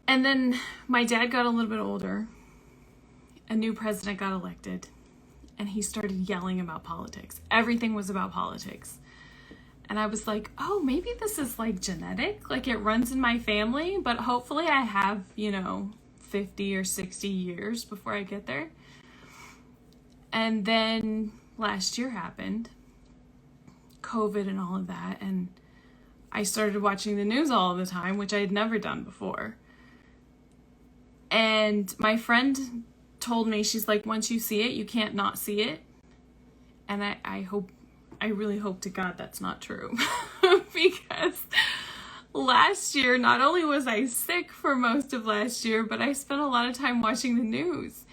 And then my dad got a little bit older. A new president got elected. And he started yelling about politics. Everything was about politics. And I was like, oh, maybe this is like genetic. Like it runs in my family. But hopefully I have, 50 or 60 years before I get there. And then last year happened. COVID and all of that. And I started watching the news all the time, which I had never done before. And my friend told me, she's like, once you see it, you can't not see it. And I really hope to God that's not true. Because last year, not only was I sick for most of last year, but I spent a lot of time watching the news.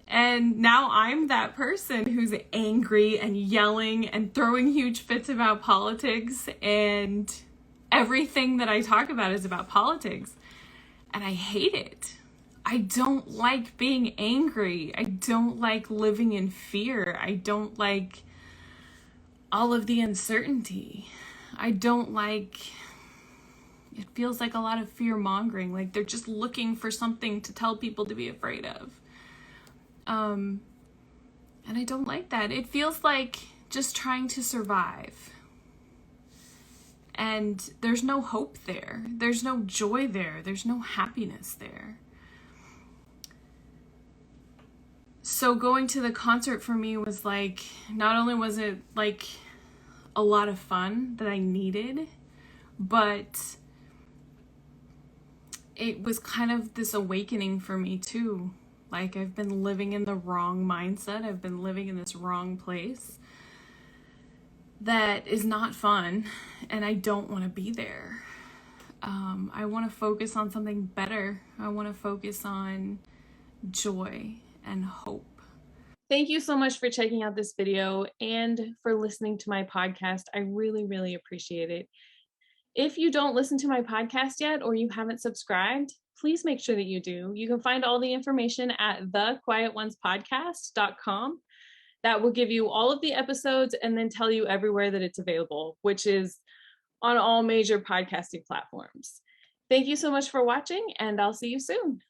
And now I'm that person who's angry and yelling and throwing huge fits about politics, and everything that I talk about is about politics. And I hate it. I don't like being angry. I don't like living in fear. I don't like all of the uncertainty. I don't like, it feels like a lot of fear mongering. Like they're just looking for something to tell people to be afraid of. And I don't like that. It feels like just trying to survive. And there's no hope there. There's no joy there. There's no happiness there. So going to the concert for me was like, not only was it like a lot of fun that I needed, but it was kind of this awakening for me too. Like I've been living in the wrong mindset. I've been living in this wrong place that is not fun, and I don't want to be there. I want to focus on something better. I want to focus on joy and hope. Thank you so much for checking out this video and for listening to my podcast. I really, really appreciate it. If you don't listen to my podcast yet, or you haven't subscribed, please make sure that you do. You can find all the information at thequietonspodcast.com. That will give you all of the episodes and then tell you everywhere that it's available, which is on all major podcasting platforms. Thank you so much for watching, and I'll see you soon.